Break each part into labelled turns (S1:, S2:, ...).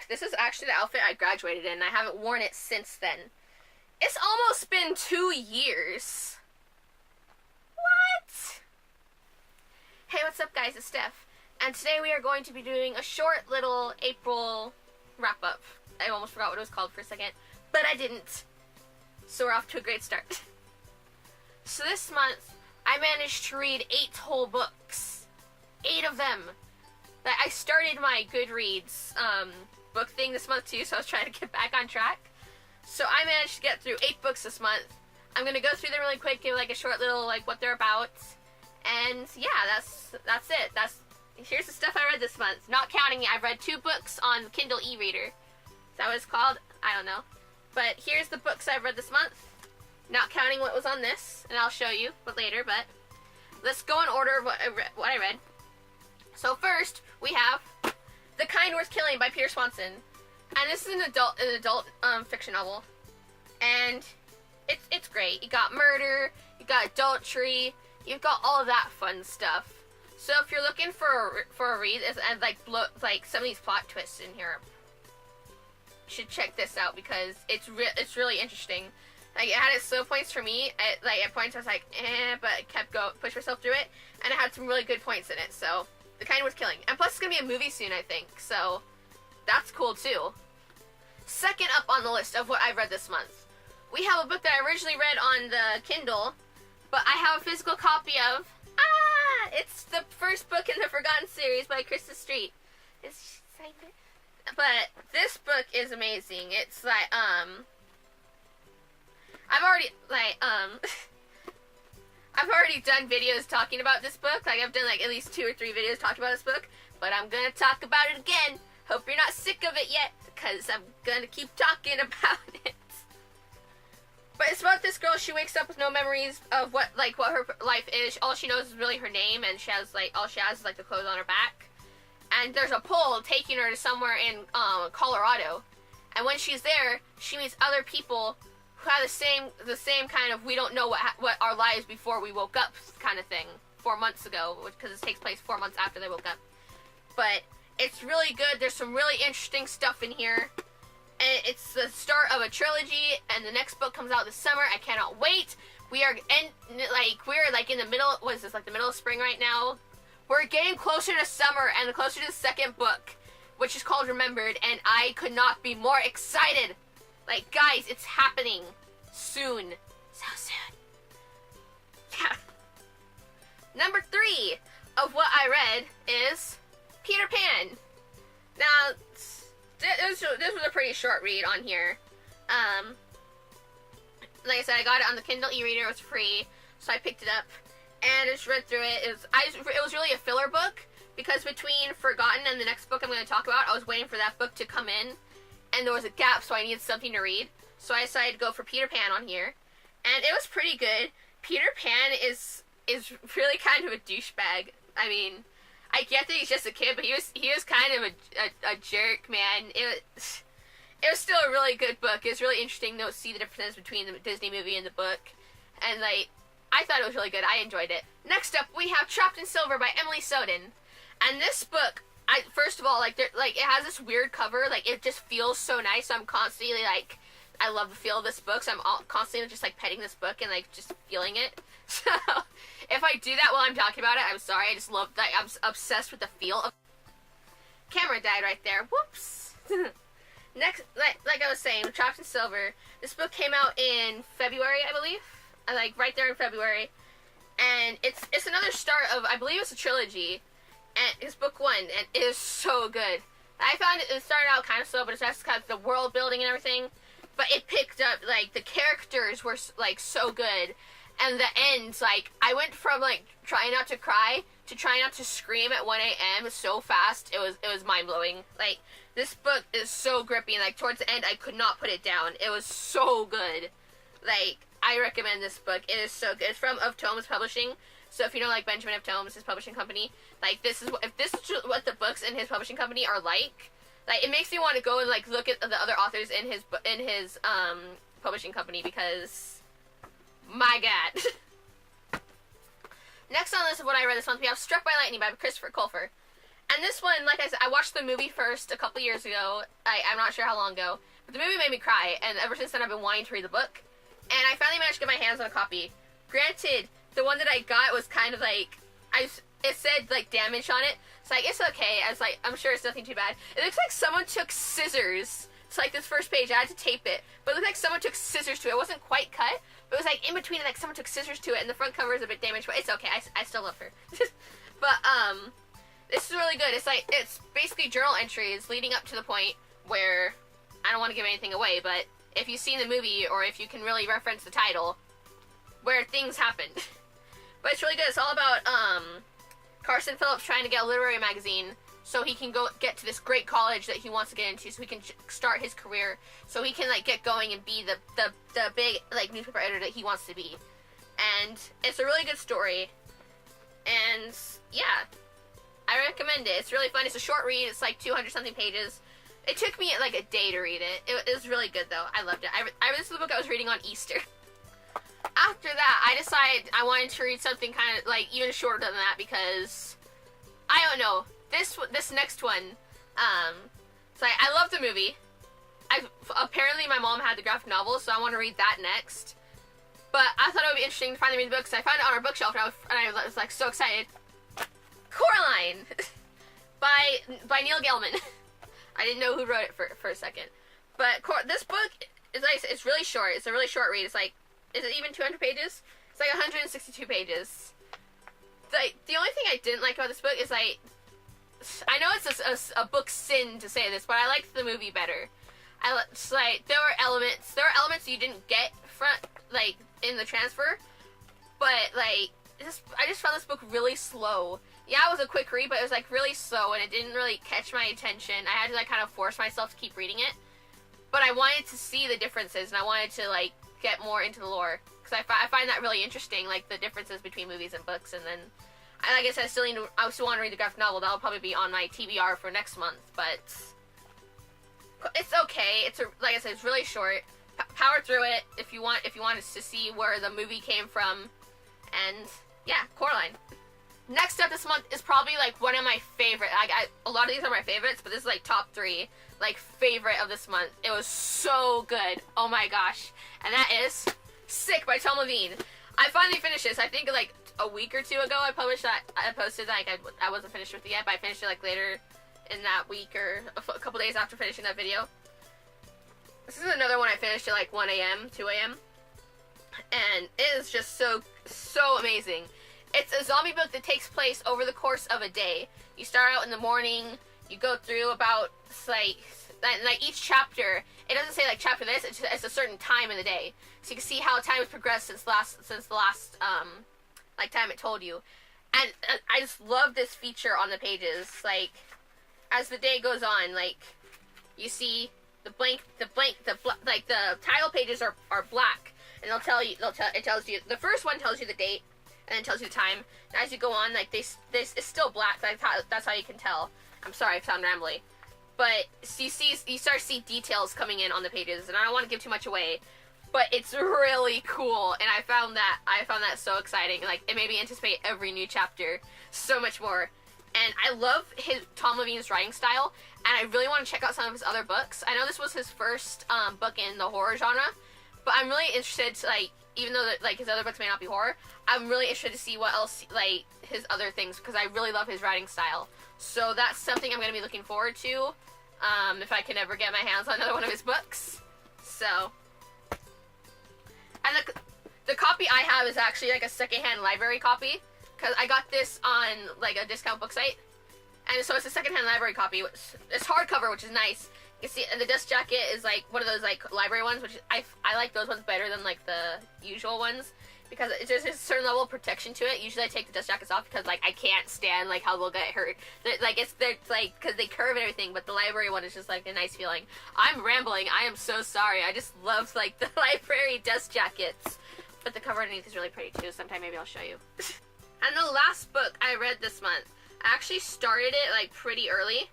S1: This is actually the outfit I graduated in. I haven't worn it since then. It's almost been 2 years. What? Hey, what's up, guys? It's Steph. And today we are going to be doing a short little April wrap-up. I almost forgot what it was called for a second, but I didn't. So we're off to a great start. So this month, I managed to read 8 whole books. 8 of them. I started my Goodreads book thing this month too, so I was trying to get back on track. So I managed to get through 8 books this month. I'm gonna go through them really quick, give like a short little like what they're about, and yeah, that's it. Here's the stuff I read this month. Not counting, I've read 2 books on Kindle e-reader. Is that what it's called? I don't know. But here's the books I've read this month. Not counting what was on this, and I'll show you, but later. But let's go in order of what I read. So first we have The Kind Worth Killing by Peter Swanson, and this is an adult fiction novel, and it's great. You got murder, you got adultery, you've got all of that fun stuff. So if you're looking for a read and like some of these plot twists in here, you should check this out because it's really interesting. Like, it had its slow points for me. At points I was like, but I kept push myself through it, and it had some really good points in it. So The Kind Worth Killing, and plus it's gonna be a movie soon, I think. So that's cool too. Second up on the list of what I've read this month, we have a book that I originally read on the Kindle, but I have a physical copy of. It's the first book in the Forgotten series by Krista Street. But this book is amazing. It's like I've already done videos talking about this book. Like, I've done like at least 2 or 3 videos talking about this book, but I'm gonna talk about it again. Hope you're not sick of it yet, because I'm gonna keep talking about it. But it's about this girl. She wakes up with no memories of what her life is. All she knows is really her name, and all she has is like the clothes on her back. And there's a pole taking her to somewhere in Colorado. And when she's there, she meets other people who have the same kind of we don't know what our lives before we woke up kind of thing 4 months ago, because it takes place 4 months after they woke up. But it's really good. There's some really interesting stuff in here. And it's the start of a trilogy, and the next book comes out this summer. I cannot wait. We're in the middle, what is this, like the middle of spring right now? We're getting closer to summer and closer to the second book, which is called Remembered, and I could not be more excited. Like, guys, it's happening soon. So soon. Yeah. Number 3 of what I read is Peter Pan. Now, this was a pretty short read on here. Like I said, I got it on the Kindle e-reader. It was free, so I picked it up and just read through it. It was really a filler book, because between Forgotten and the next book I'm going to talk about, I was waiting for that book to come in, and there was a gap, so I needed something to read. So I decided to go for Peter Pan on here, and it was pretty good. Peter Pan is really kind of a douchebag. I mean, I get that he's just a kid, but he was kind of a jerk, man. It was still a really good book. It was really interesting to see the differences between the Disney movie and the book, and like, I thought it was really good. I enjoyed it. Next up, we have Trapped in Silver by Emily Soden, and this book, first of all, it has this weird cover. Like, it just feels so nice. So I'm constantly like, I love the feel of this book. So I'm constantly just like petting this book and like just feeling it. So if I do that while I'm talking about it, I'm sorry. I just love that. I'm obsessed with the feel of. Camera died right there. Whoops. Next, like I was saying, Trapped in Silver. This book came out in February, I believe. Like right there in February, and it's another start of, I believe it's a trilogy. And it's book 1, and it is so good. I found it started out kind of slow, but it's just kind of the world building and everything. But it picked up, like, the characters were, like, so good. And the end, like, I went from, like, trying not to cry to trying not to scream at 1 a.m. so fast. It was mind-blowing. Like, this book is so grippy, and, like, towards the end, I could not put it down. It was so good. Like, I recommend this book. It is so good. It's from Of Tomes Publishing. So if you know, like, Benjamin F. Tomes, his publishing company, like, if this is what the books in his publishing company are like, it makes me want to go and, like, look at the other authors in his publishing company, because, my God. Next on the list of what I read this month, we have Struck by Lightning by Christopher Colfer. And this one, like I said, I watched the movie first a couple years ago. I'm not sure how long ago. But the movie made me cry, and ever since then I've been wanting to read the book. And I finally managed to get my hands on a copy. Granted, the one that I got was kind of like, it said like damage on it. So like, it's okay. I was like, I'm sure it's nothing too bad. It looks like someone took scissors. It's like this first page, I had to tape it. But it looked like someone took scissors to it. It wasn't quite cut, but it was like in between, like someone took scissors to it, and the front cover is a bit damaged, but it's okay. I still love her. But, this is really good. It's like, it's basically journal entries leading up to the point where, I don't want to give anything away, but if you've seen the movie, or if you can really reference the title, where things happened. But it's really good. It's all about, Carson Phillips trying to get a literary magazine so he can go get to this great college that he wants to get into, so he can start his career, so he can, like, get going and be the big, like, newspaper editor that he wants to be. And it's a really good story. And, yeah. I recommend it. It's really fun. It's a short read. It's like 200-something pages. It took me like a day to read it. It was really good, though. I loved it. This is the book I was reading on Easter. After that, I decided I wanted to read something kind of like even shorter than that, because I don't know. This next one, so I love the movie. Apparently my mom had the graphic novel, so I want to read that next. But I thought it would be interesting to finally read the book, so I found it on our bookshelf, and I was like so excited. Coraline by Neil Gaiman. I didn't know who wrote it for a second. But this book is like, it's really short. It's a really short read. It's like, is it even 200 pages? It's like 162 pages. The only thing I didn't like about this book is like, I know it's a book sin to say this, but I liked the movie better. It's like, there were elements you didn't get from, like, in the transfer, but like, I just found this book really slow. Yeah, it was a quick read, but it was like really slow, and it didn't really catch my attention. I had to like kind of force myself to keep reading it, but I wanted to see the differences, and I wanted to like get more into the lore, because I find that really interesting, like the differences between movies and books. And then, like I said, I still want to read the graphic novel. That'll probably be on my TBR for next month, but it's okay. Like I said, it's really short. Power through it if you wanted to see where the movie came from. And yeah, Coraline. Next up this month is probably like one of my favorite. A lot of these are my favorites, but this is like top 3 like favorite of this month. It was so good. Oh my gosh. And that is Sick by Tom Levine. I finally finished this. I think like a week or 2 ago I posted that. Like I wasn't finished with it yet, but I finished it like later in that week, or a couple days after finishing that video. This is another one I finished at like 1 a.m., 2 a.m. And it is just so amazing. It's a zombie book that takes place over the course of a day. You start out in the morning, you go through about, like each chapter, it doesn't say like chapter this, it's a certain time in the day. So you can see how time has progressed since the last like time it told you. And I just love this feature on the pages. Like, as the day goes on, like, you see the title pages are black, and it tells you, the first one tells you the date, and then tells you the time. And as you go on, like, this is still black. That's how you can tell. I'm sorry, I sound rambly. But you start to see details coming in on the pages, and I don't want to give too much away, but it's really cool, and I found that so exciting. Like, it made me anticipate every new chapter so much more. And I love Tom Levine's writing style, and I really want to check out some of his other books. I know this was his first book in the horror genre, but I'm really interested to, like, even though like his other books may not be horror, I'm really interested to see what else, like, his other things, because I really love his writing style. So that's something I'm going to be looking forward to, if I can ever get my hands on another one of his books. So, and the copy I have is actually like a secondhand library copy, because I got this on like a discount book site, and so it's a secondhand library copy. It's hardcover, which is nice. You can see, and the dust jacket is like one of those like library ones, which I like those ones better than like the usual ones, because there's a certain level of protection to it. Usually I take the dust jackets off because like I can't stand like how they'll get hurt. They're like because they curve and everything, but the library one is just like a nice feeling. I'm rambling. I am so sorry. I just love like the library dust jackets, but the cover underneath is really pretty too. Sometime maybe I'll show you. And the last book I read this month, I actually started it like pretty early,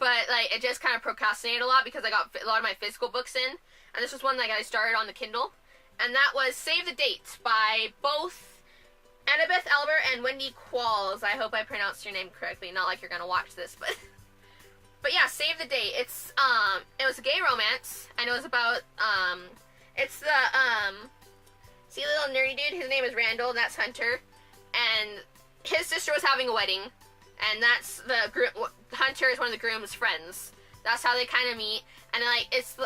S1: but like it just kind of procrastinated a lot because I got a lot of my physical books in, and this was one that I started on the Kindle, and that was Save the Date by both Annabeth Elber and Wendy Qualls. I hope I pronounced your name correctly. Not like you're gonna watch this, but but yeah, Save the Date. It's it was a gay romance, and it was about it's the see the little nerdy dude. His name is Randall, and that's Hunter, and his sister was having a wedding, and that's the groom. Hunter is one of the groom's friends. That's how they kind of meet, and like it's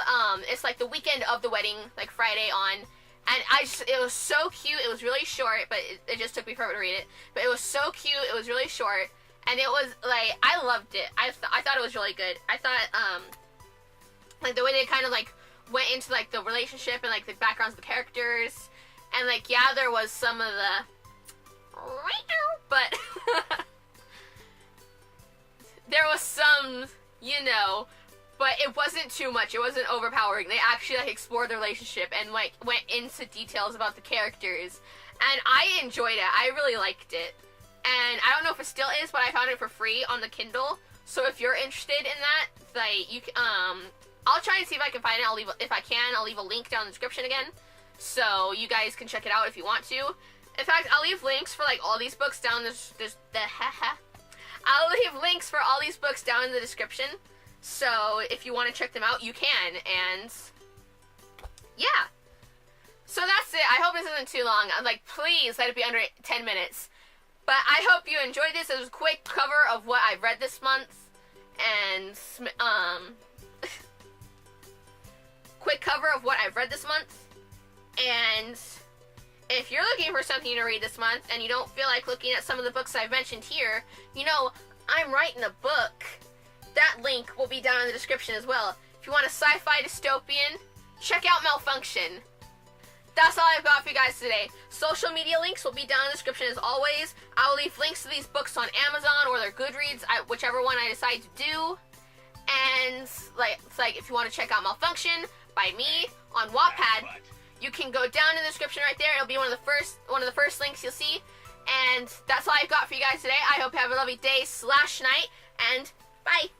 S1: like the weekend of the wedding, like Friday on. And it was so cute. It was really short, but it just took me forever to read it. But it was so cute. It was really short, and it was like I loved it. I thought it was really good. I thought like the way they kind of like went into like the relationship and like the backgrounds of the characters, and like yeah, there was some of the but there was some, you know. But it wasn't too much. It wasn't overpowering. They actually like explored the relationship and like went into details about the characters, and I enjoyed it. I really liked it, and I don't know if it still is, but I found it for free on the Kindle. So if you're interested in that, like you, I'll try and see if I can find it. I'll leave a link down in the description again, so you guys can check it out if you want to. In fact, I'll leave links for like all these books down I'll leave links for all these books down in the description. So if you want to check them out, you can, and yeah. So that's it. I hope this isn't too long. I'm like, please let it be under 10 minutes. But I hope you enjoyed this. It was a quick cover of what I've read this month, and quick cover of what I've read this month. And if you're looking for something to read this month, and you don't feel like looking at some of the books I've mentioned here, you know, I'm writing a book. That link will be down in the description as well. If you want a sci-fi dystopian, check out Malfunction. That's all I've got for you guys today. Social media links will be down in the description as always. I will leave links to these books on Amazon or their Goodreads, whichever one I decide to do. And it's like if you want to check out Malfunction by me on Wattpad, you can go down in the description right there. It'll be one of the first links you'll see. And that's all I've got for you guys today. I hope you have a lovely day/night, and bye.